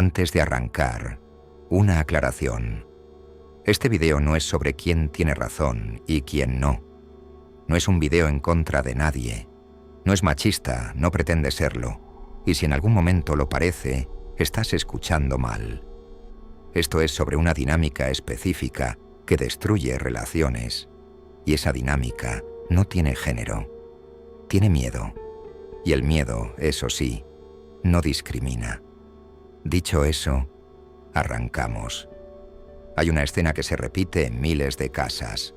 Antes de arrancar, una aclaración. Este video no es sobre quién tiene razón y quién no. No es un video en contra de nadie. No es machista, no pretende serlo. Y si en algún momento lo parece, estás escuchando mal. Esto es sobre una dinámica específica que destruye relaciones. Y esa dinámica no tiene género. Tiene miedo. Y el miedo, eso sí, no discrimina. Dicho eso, arrancamos. Hay una escena que se repite en miles de casas.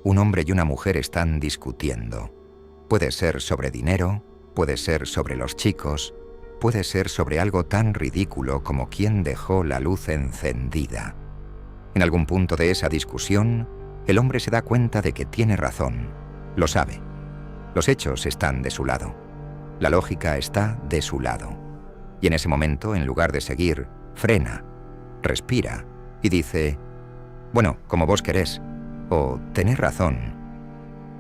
Un hombre y una mujer están discutiendo. Puede ser sobre dinero, puede ser sobre los chicos, puede ser sobre algo tan ridículo como quién dejó la luz encendida. En algún punto de esa discusión, el hombre se da cuenta de que tiene razón. Lo sabe. Los hechos están de su lado. La lógica está de su lado. Y en ese momento, en lugar de seguir, frena, respira y dice: bueno, como vos querés, o tenés razón.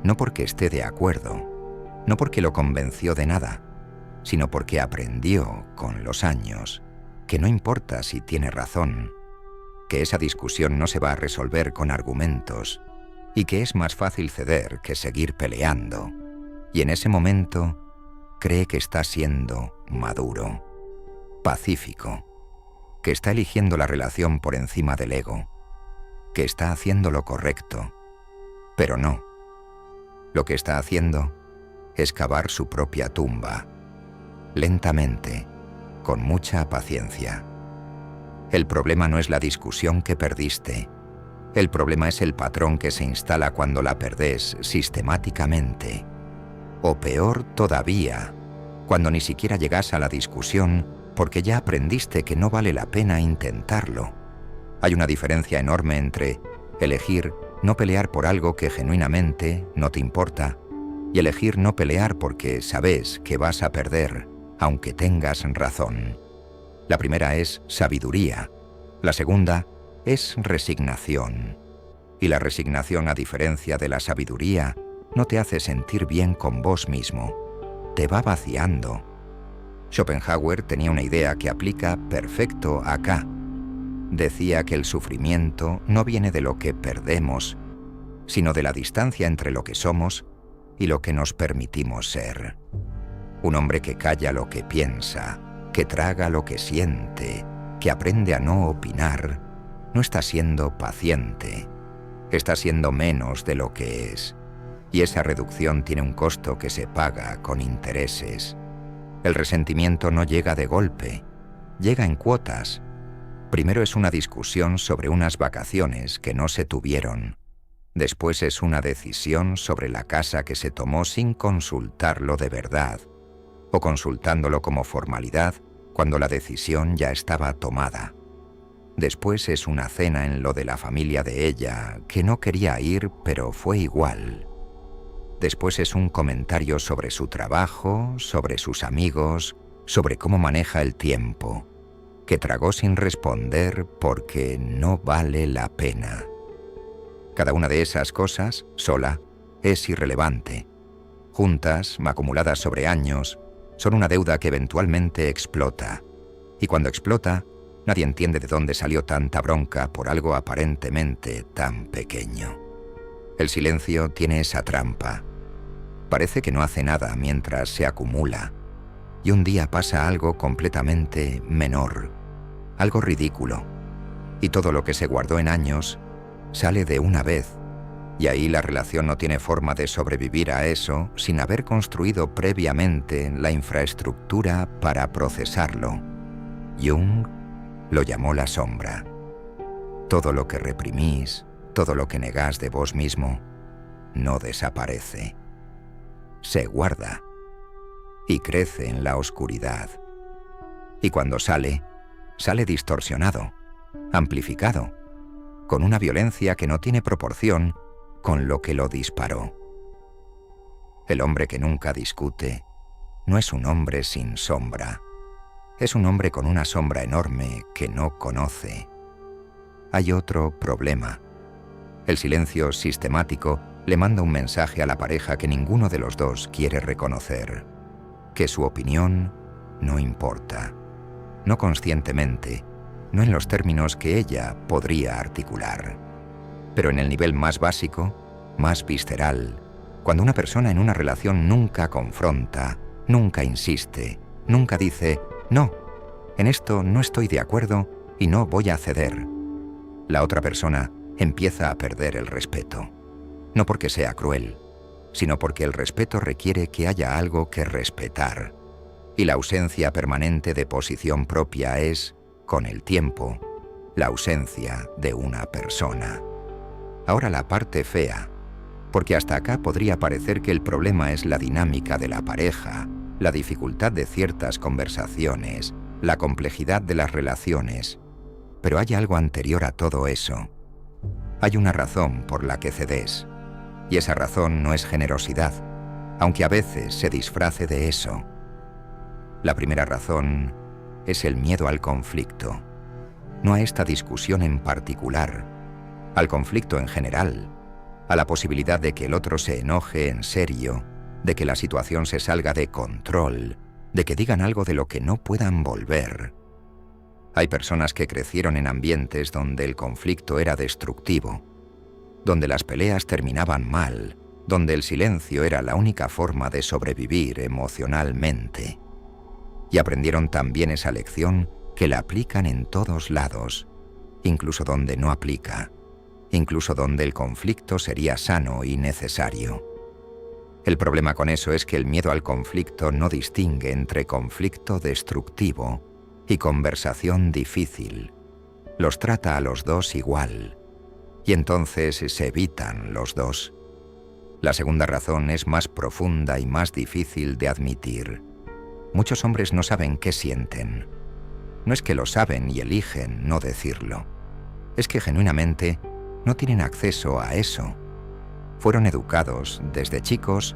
No porque esté de acuerdo, no porque lo convenció de nada, sino porque aprendió con los años que no importa si tiene razón, que esa discusión no se va a resolver con argumentos y que es más fácil ceder que seguir peleando. Y en ese momento cree que está siendo maduro, pacífico, que está eligiendo la relación por encima del ego, que está haciendo lo correcto, pero no. Lo que está haciendo es cavar su propia tumba, lentamente, con mucha paciencia. El problema no es la discusión que perdiste, el problema es el patrón que se instala cuando la perdés sistemáticamente. O peor todavía, cuando ni siquiera llegas a la discusión porque ya aprendiste que no vale la pena intentarlo. Hay una diferencia enorme entre elegir no pelear por algo que genuinamente no te importa y elegir no pelear porque sabes que vas a perder, aunque tengas razón. La primera es sabiduría, la segunda es resignación. Y la resignación, a diferencia de la sabiduría, no te hace sentir bien con vos mismo, te va vaciando. Schopenhauer tenía una idea que aplica perfecto acá. Decía que el sufrimiento no viene de lo que perdemos, sino de la distancia entre lo que somos y lo que nos permitimos ser. Un hombre que calla lo que piensa, que traga lo que siente, que aprende a no opinar, no está siendo paciente, está siendo menos de lo que es. Y esa reducción tiene un costo que se paga con intereses. El resentimiento no llega de golpe, llega en cuotas. Primero es una discusión sobre unas vacaciones que no se tuvieron. Después es una decisión sobre la casa que se tomó sin consultarlo de verdad, o consultándolo como formalidad cuando la decisión ya estaba tomada. Después es una cena en lo de la familia de ella, que no quería ir, pero fue igual. Después es un comentario sobre su trabajo, sobre sus amigos, sobre cómo maneja el tiempo, que tragó sin responder porque no vale la pena. Cada una de esas cosas, sola, es irrelevante. Juntas, acumuladas sobre años, son una deuda que eventualmente explota. Y cuando explota, nadie entiende de dónde salió tanta bronca por algo aparentemente tan pequeño. El silencio tiene esa trampa. Parece que no hace nada mientras se acumula. Y un día pasa algo completamente menor, algo ridículo. Y todo lo que se guardó en años sale de una vez. Y ahí la relación no tiene forma de sobrevivir a eso sin haber construido previamente la infraestructura para procesarlo. Jung lo llamó la sombra. Todo lo que reprimís, todo lo que negás de vos mismo, no desaparece. Se guarda y crece en la oscuridad. Y cuando sale, sale distorsionado, amplificado, con una violencia que no tiene proporción con lo que lo disparó. El hombre que nunca discute no es un hombre sin sombra. Es un hombre con una sombra enorme que no conoce. Hay otro problema. El silencio sistemático le manda un mensaje a la pareja que ninguno de los dos quiere reconocer, que su opinión no importa. no conscientemente, no en los términos que ella podría articular, pero en el nivel más básico, más visceral, cuando una persona en una relación nunca confronta, nunca insiste, nunca dice, no, en esto no estoy de acuerdo y no voy a ceder. La otra persona empieza a perder el respeto, no porque sea cruel, sino porque el respeto requiere que haya algo que respetar, y la ausencia permanente de posición propia es, con el tiempo, la ausencia de una persona. Ahora la parte fea, porque hasta acá podría parecer que el problema es la dinámica de la pareja, la dificultad de ciertas conversaciones, la complejidad de las relaciones, pero hay algo anterior a todo eso. Hay una razón por la que cedes, y esa razón no es generosidad, aunque a veces se disfrace de eso. La primera razón es el miedo al conflicto, no a esta discusión en particular, al conflicto en general, a la posibilidad de que el otro se enoje en serio, de que la situación se salga de control, de que digan algo de lo que no puedan volver. Hay personas que crecieron en ambientes donde el conflicto era destructivo, donde las peleas terminaban mal, donde el silencio era la única forma de sobrevivir emocionalmente. Y aprendieron también esa lección que la aplican en todos lados, incluso donde no aplica, incluso donde el conflicto sería sano y necesario. El problema con eso es que el miedo al conflicto no distingue entre conflicto destructivo y conversación difícil. Los trata a los dos igual, y entonces se evitan los dos. La segunda razón es más profunda y más difícil de admitir. Muchos hombres no saben qué sienten. No es que lo saben y eligen no decirlo. Es que genuinamente no tienen acceso a eso. Fueron educados desde chicos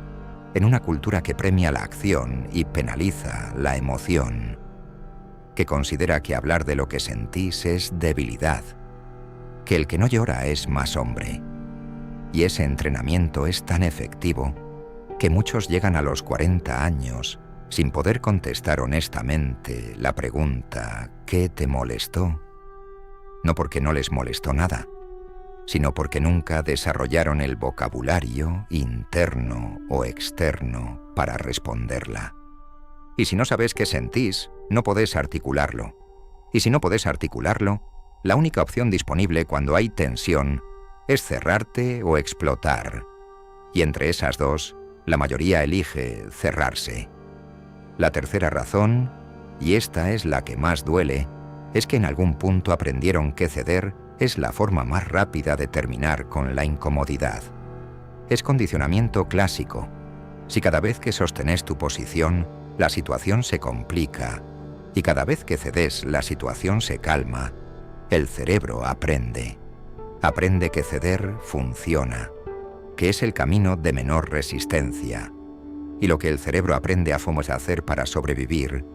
en una cultura que premia la acción y penaliza la emoción, que considera que hablar de lo que sentís es debilidad, que el que no llora es más hombre. Y ese entrenamiento es tan efectivo que muchos llegan a los 40 años sin poder contestar honestamente la pregunta ¿qué te molestó? No porque no les molestó nada, sino porque nunca desarrollaron el vocabulario interno o externo para responderla. Y si no sabes qué sentís, no podés articularlo. Y si no podés articularlo, la única opción disponible cuando hay tensión es cerrarte o explotar. Y entre esas dos, la mayoría elige cerrarse. La tercera razón, y esta es la que más duele, es que en algún punto aprendieron que ceder es la forma más rápida de terminar con la incomodidad. Es condicionamiento clásico. Si cada vez que sostenés tu posición, la situación se complica, y cada vez que cedes la situación se calma, el cerebro aprende. Aprende que ceder funciona, que es el camino de menor resistencia. Y lo que el cerebro aprende a hacer para sobrevivir,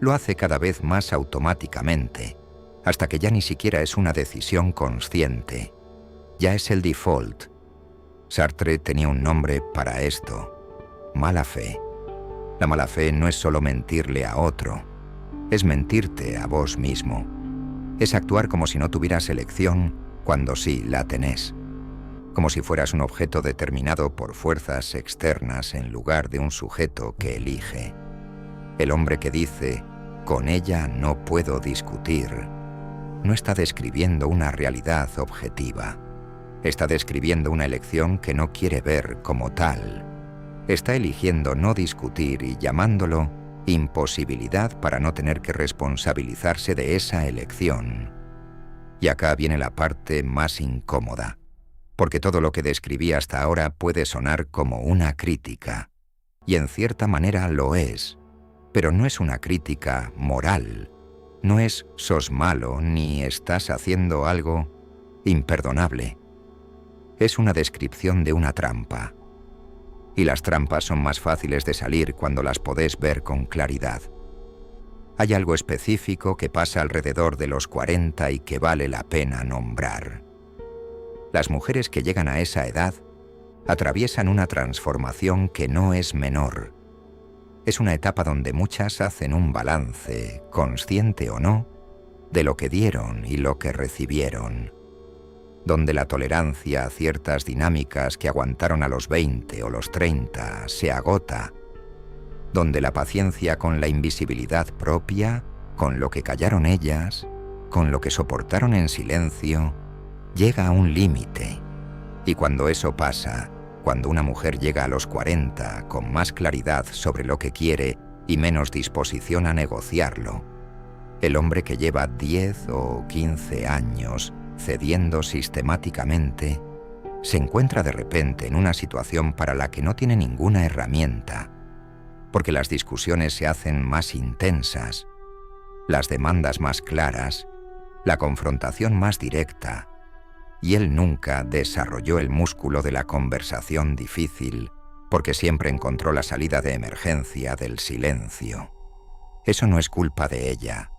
lo hace cada vez más automáticamente, hasta que ya ni siquiera es una decisión consciente. Ya es el default. Sartre tenía un nombre para esto: mala fe. La mala fe no es solo mentirle a otro, es mentirte a vos mismo. Es actuar como si no tuvieras elección cuando sí la tenés. Como si fueras un objeto determinado por fuerzas externas en lugar de un sujeto que elige. El hombre que dice, con ella no puedo discutir, no está describiendo una realidad objetiva. Está describiendo una elección que no quiere ver como tal. Está eligiendo no discutir y llamándolo imposibilidad para no tener que responsabilizarse de esa elección. Y acá viene la parte más incómoda, porque todo lo que describí hasta ahora puede sonar como una crítica, y en cierta manera lo es, pero no es una crítica moral, no es sos malo ni estás haciendo algo imperdonable. Es una descripción de una trampa, y las trampas son más fáciles de salir cuando las podés ver con claridad. Hay algo específico que pasa alrededor de los 40 y que vale la pena nombrar. Las mujeres que llegan a esa edad atraviesan una transformación que no es menor. Es una etapa donde muchas hacen un balance, consciente o no, de lo que dieron y lo que recibieron, donde la tolerancia a ciertas dinámicas que aguantaron a los 20 o los 30 se agota, donde la paciencia con la invisibilidad propia, con lo que callaron ellas, con lo que soportaron en silencio, llega a un límite. Y cuando eso pasa, cuando una mujer llega a los 40 con más claridad sobre lo que quiere y menos disposición a negociarlo, el hombre que lleva 10 o 15 años cediendo sistemáticamente, se encuentra de repente en una situación para la que no tiene ninguna herramienta, porque las discusiones se hacen más intensas, las demandas más claras, la confrontación más directa, y él nunca desarrolló el músculo de la conversación difícil, porque siempre encontró la salida de emergencia del silencio. Eso no es culpa de ella.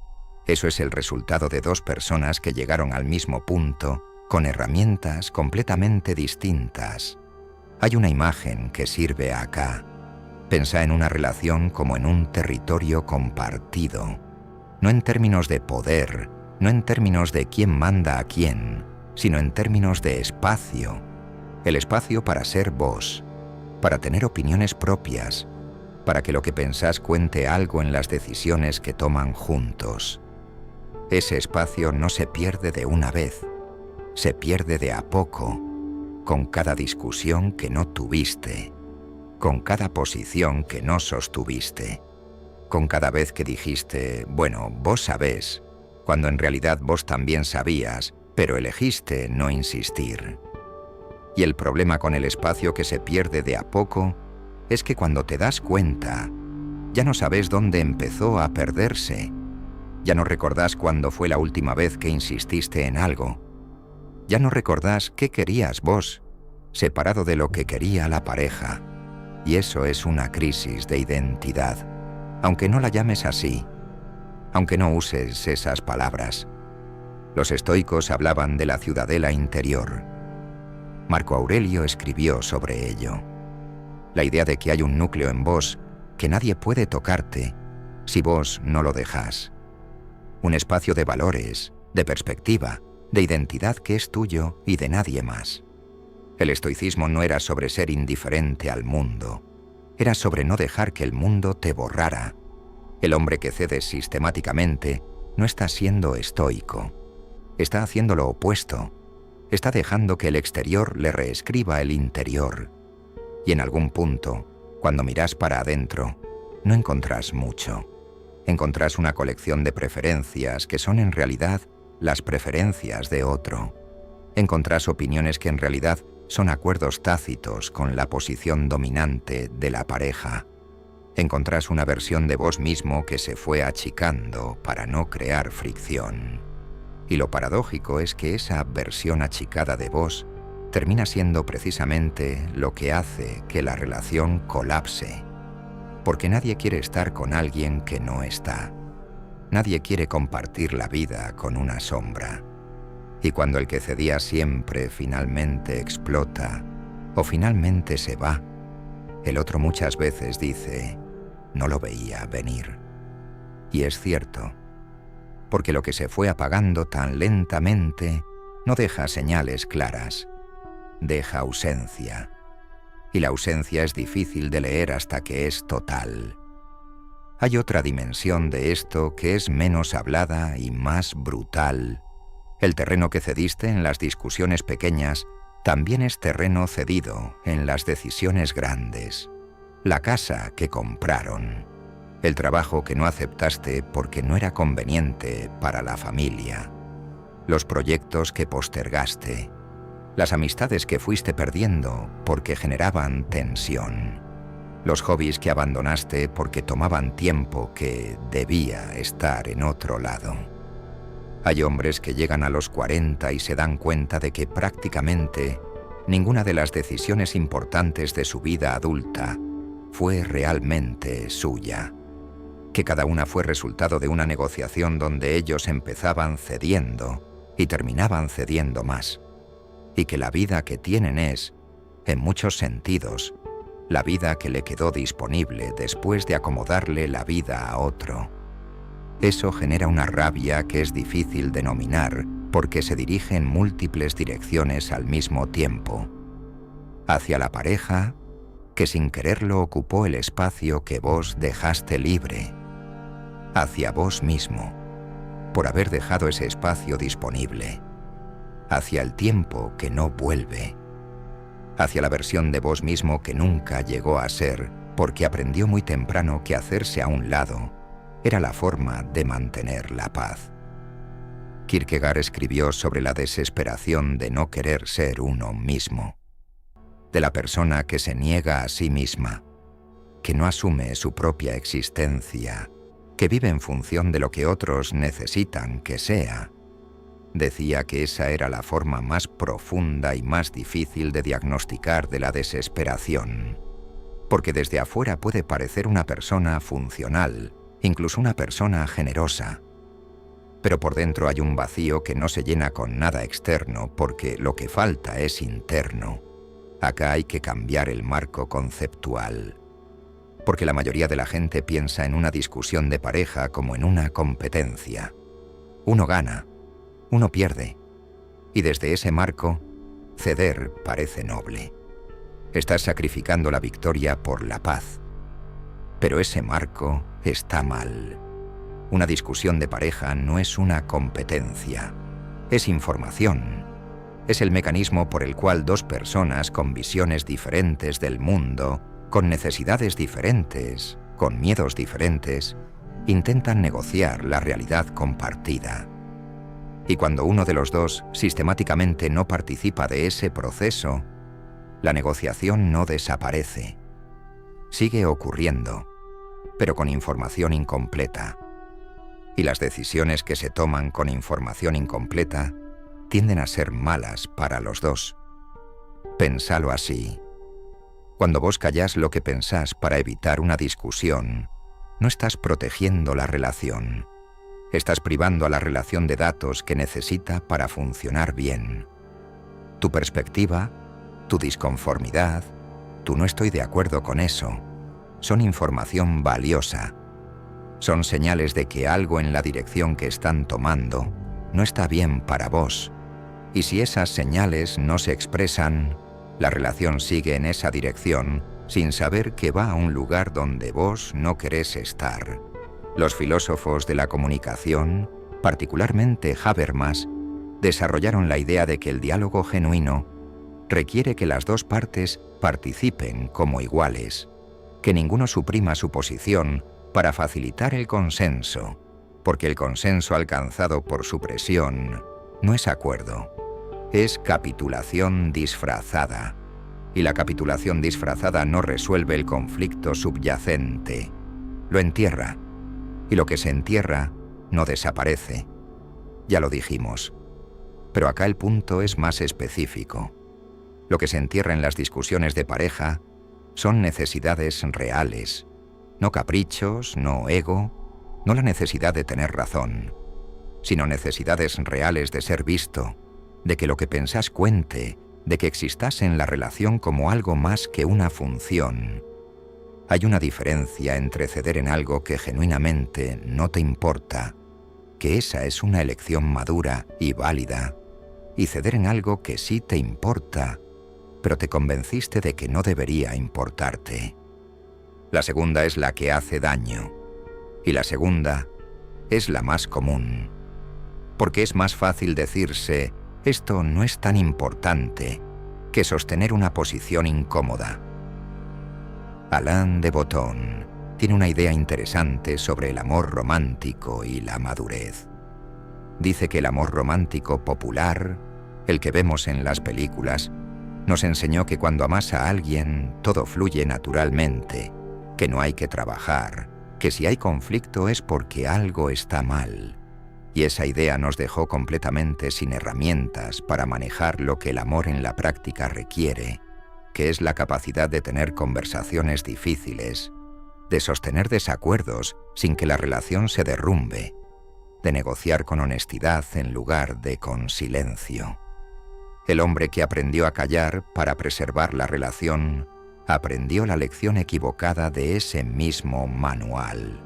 Eso es el resultado de dos personas que llegaron al mismo punto con herramientas completamente distintas. Hay una imagen que sirve acá. Pensa en una relación como en un territorio compartido, no en términos de poder, no en términos de quién manda a quién, sino en términos de espacio. El espacio para ser vos, para tener opiniones propias, para que lo que pensás cuente algo en las decisiones que toman juntos. Ese espacio no se pierde de una vez, se pierde de a poco, con cada discusión que no tuviste, con cada posición que no sostuviste, con cada vez que dijiste, bueno, vos sabés, cuando en realidad vos también sabías, pero elegiste no insistir. Y el problema con el espacio que se pierde de a poco es que cuando te das cuenta, ya no sabes dónde empezó a perderse. Ya no recordás cuándo fue la última vez que insististe en algo. Ya no recordás qué querías vos, separado de lo que quería la pareja. Y eso es una crisis de identidad, aunque no la llames así, aunque no uses esas palabras. Los estoicos hablaban de la ciudadela interior. Marco Aurelio escribió sobre ello. La idea de que hay un núcleo en vos que nadie puede tocarte si vos no lo dejás. Un espacio de valores, de perspectiva, de identidad que es tuyo y de nadie más. El estoicismo no era sobre ser indiferente al mundo, era sobre no dejar que el mundo te borrara. El hombre que cede sistemáticamente no está siendo estoico, está haciendo lo opuesto, está dejando que el exterior le reescriba el interior. Y en algún punto, cuando mirás para adentro, no encontrás mucho. Encontrás una colección de preferencias que son en realidad las preferencias de otro. Encontrás opiniones que en realidad son acuerdos tácitos con la posición dominante de la pareja. Encontrás una versión de vos mismo que se fue achicando para no crear fricción. Y lo paradójico es que esa versión achicada de vos termina siendo precisamente lo que hace que la relación colapse. Porque nadie quiere estar con alguien que no está. Nadie quiere compartir la vida con una sombra. Y cuando el que cedía siempre finalmente explota, o finalmente se va, el otro muchas veces dice, no lo veía venir. Y es cierto, porque lo que se fue apagando tan lentamente no deja señales claras, deja ausencia. Y la ausencia es difícil de leer hasta que es total. Hay otra dimensión de esto que es menos hablada y más brutal. El terreno que cediste en las discusiones pequeñas también es terreno cedido en las decisiones grandes. La casa que compraron, el trabajo que no aceptaste porque no era conveniente para la familia, los proyectos que postergaste, las amistades que fuiste perdiendo porque generaban tensión, los hobbies que abandonaste porque tomaban tiempo que debía estar en otro lado. Hay hombres que llegan a los 40 y se dan cuenta de que prácticamente ninguna de las decisiones importantes de su vida adulta fue realmente suya, que cada una fue resultado de una negociación donde ellos empezaban cediendo y terminaban cediendo más, y que la vida que tienen es, en muchos sentidos, la vida que le quedó disponible después de acomodarle la vida a otro. Eso genera una rabia que es difícil de dominar porque se dirige en múltiples direcciones al mismo tiempo. Hacia la pareja, que sin quererlo ocupó el espacio que vos dejaste libre. Hacia vos mismo, por haber dejado ese espacio disponible. Hacia el tiempo que no vuelve. Hacia la versión de vos mismo que nunca llegó a ser, porque aprendió muy temprano que hacerse a un lado era la forma de mantener la paz. Kierkegaard escribió sobre la desesperación de no querer ser uno mismo, de la persona que se niega a sí misma, que no asume su propia existencia, que vive en función de lo que otros necesitan que sea. Decía que esa era la forma más profunda y más difícil de diagnosticar de la desesperación, porque desde afuera puede parecer una persona funcional, incluso una persona generosa, pero por dentro hay un vacío que no se llena con nada externo porque lo que falta es interno. Acá hay que cambiar el marco conceptual, porque la mayoría de la gente piensa en una discusión de pareja como en una competencia. Uno gana, uno pierde, y desde ese marco, ceder parece noble. Estás sacrificando la victoria por la paz. Pero ese marco está mal. Una discusión de pareja no es una competencia, es información. Es el mecanismo por el cual dos personas con visiones diferentes del mundo, con necesidades diferentes, con miedos diferentes, intentan negociar la realidad compartida. Y cuando uno de los dos sistemáticamente no participa de ese proceso, la negociación no desaparece. Sigue ocurriendo, pero con información incompleta. Y las decisiones que se toman con información incompleta tienden a ser malas para los dos. Pensalo así. Cuando vos callás lo que pensás para evitar una discusión, no estás protegiendo la relación. Estás privando a la relación de datos que necesita para funcionar bien. Tu perspectiva, tu disconformidad, tu no estoy de acuerdo con eso, son información valiosa. Son señales de que algo en la dirección que están tomando no está bien para vos. Y si esas señales no se expresan, la relación sigue en esa dirección sin saber que va a un lugar donde vos no querés estar. Los filósofos de la comunicación, particularmente Habermas, desarrollaron la idea de que el diálogo genuino requiere que las dos partes participen como iguales, que ninguno suprima su posición para facilitar el consenso, porque el consenso alcanzado por supresión no es acuerdo, es capitulación disfrazada, y la capitulación disfrazada no resuelve el conflicto subyacente, lo entierra, y lo que se entierra no desaparece. Ya lo dijimos, pero acá el punto es más específico. Lo que se entierra en las discusiones de pareja son necesidades reales, no caprichos, no ego, no la necesidad de tener razón, sino necesidades reales de ser visto, de que lo que pensás cuente, de que existas en la relación como algo más que una función. Hay una diferencia entre ceder en algo que genuinamente no te importa, que esa es una elección madura y válida, y ceder en algo que sí te importa, pero te convenciste de que no debería importarte. La segunda es la que hace daño, y la segunda es la más común, porque es más fácil decirse «esto no es tan importante» que sostener una posición incómoda. Alain de Botton tiene una idea interesante sobre el amor romántico y la madurez. Dice que el amor romántico popular, el que vemos en las películas, nos enseñó que cuando amas a alguien todo fluye naturalmente, que no hay que trabajar, que si hay conflicto es porque algo está mal. Y esa idea nos dejó completamente sin herramientas para manejar lo que el amor en la práctica requiere, que es la capacidad de tener conversaciones difíciles, de sostener desacuerdos sin que la relación se derrumbe, de negociar con honestidad en lugar de con silencio. El hombre que aprendió a callar para preservar la relación aprendió la lección equivocada de ese mismo manual.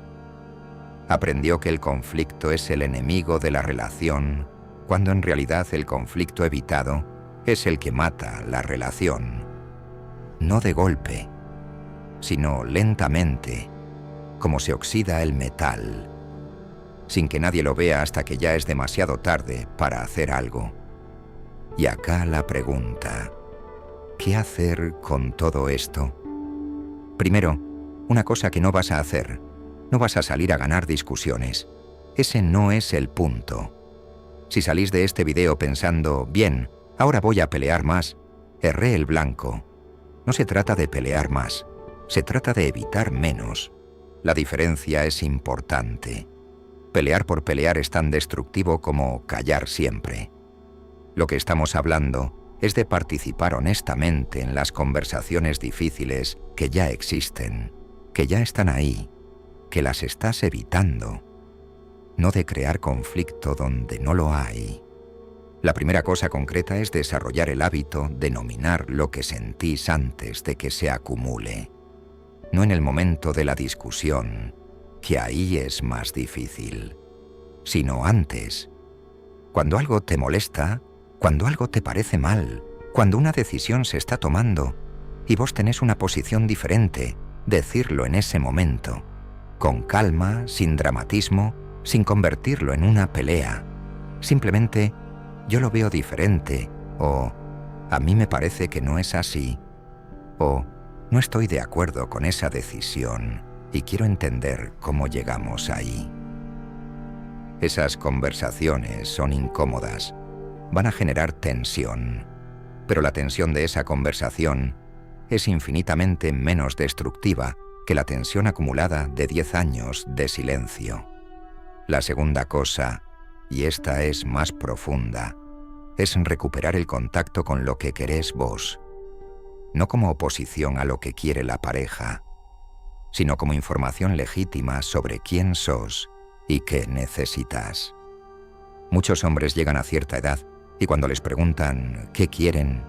Aprendió que el conflicto es el enemigo de la relación, cuando en realidad el conflicto evitado es el que mata la relación. No de golpe, sino lentamente, como se oxida el metal, sin que nadie lo vea hasta que ya es demasiado tarde para hacer algo. Y acá la pregunta: ¿qué hacer con todo esto? Primero, una cosa que no vas a hacer: no vas a salir a ganar discusiones. Ese no es el punto. Si salís de este video pensando, bien, ahora voy a pelear más, erré el blanco. No se trata de pelear más, se trata de evitar menos. La diferencia es importante. Pelear por pelear es tan destructivo como callar siempre. Lo que estamos hablando es de participar honestamente en las conversaciones difíciles que ya existen, que ya están ahí, que las estás evitando. No de crear conflicto donde no lo hay. La primera cosa concreta es desarrollar el hábito de nominar lo que sentís antes de que se acumule. No en el momento de la discusión, que ahí es más difícil, sino antes. Cuando algo te molesta, cuando algo te parece mal, cuando una decisión se está tomando y vos tenés una posición diferente, decirlo en ese momento, con calma, sin dramatismo, sin convertirlo en una pelea. Simplemente, yo lo veo diferente, o a mí me parece que no es así, o no estoy de acuerdo con esa decisión y quiero entender cómo llegamos ahí. Esas conversaciones son incómodas, van a generar tensión, pero la tensión de esa conversación es infinitamente menos destructiva que la tensión acumulada de 10 años de silencio. La segunda cosa, y esta es más profunda, es recuperar el contacto con lo que querés vos, no como oposición a lo que quiere la pareja, sino como información legítima sobre quién sos y qué necesitas. Muchos hombres llegan a cierta edad y cuando les preguntan qué quieren,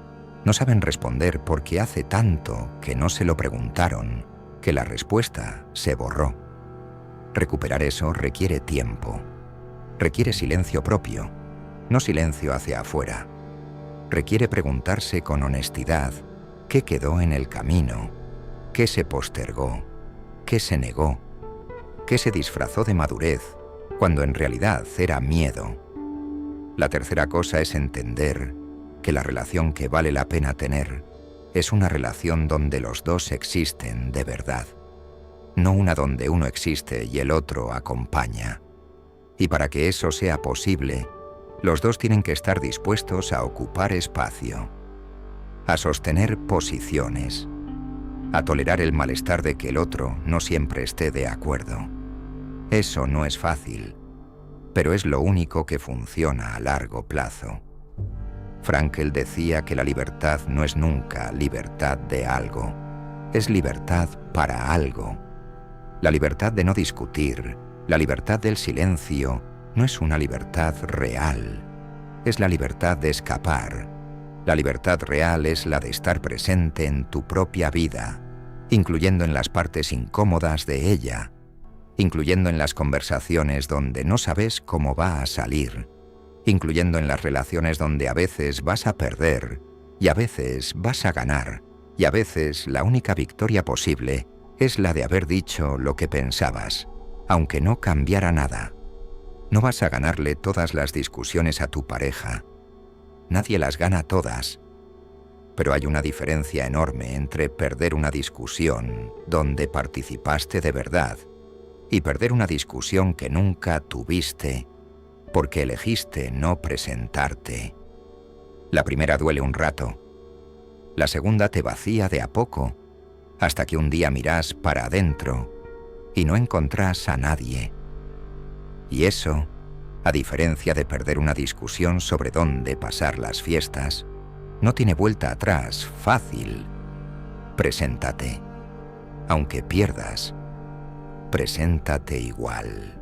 no saben responder porque hace tanto que no se lo preguntaron que la respuesta se borró. Recuperar eso requiere tiempo, requiere silencio propio, no silencio hacia afuera. Requiere preguntarse con honestidad qué quedó en el camino, qué se postergó, qué se negó, qué se disfrazó de madurez cuando en realidad era miedo. La tercera cosa es entender que la relación que vale la pena tener es una relación donde los dos existen de verdad, no una donde uno existe y el otro acompaña. Y para que eso sea posible, los dos tienen que estar dispuestos a ocupar espacio, a sostener posiciones, a tolerar el malestar de que el otro no siempre esté de acuerdo. Eso no es fácil, pero es lo único que funciona a largo plazo. Frankl decía que la libertad no es nunca libertad de algo, es libertad para algo. La libertad de no discutir, la libertad del silencio, no es una libertad real, es la libertad de escapar. La libertad real es la de estar presente en tu propia vida, incluyendo en las partes incómodas de ella, incluyendo en las conversaciones donde no sabes cómo va a salir, incluyendo en las relaciones donde a veces vas a perder y a veces vas a ganar, y a veces la única victoria posible es la de haber dicho lo que pensabas, aunque no cambiara nada. No vas a ganarle todas las discusiones a tu pareja. Nadie las gana todas. Pero hay una diferencia enorme entre perder una discusión donde participaste de verdad y perder una discusión que nunca tuviste porque elegiste no presentarte. La primera duele un rato. La segunda te vacía de a poco, hasta que un día mirás para adentro y no encontrás a nadie. Y eso, a diferencia de perder una discusión sobre dónde pasar las fiestas, no tiene vuelta atrás, fácil. Preséntate. Aunque pierdas, preséntate igual.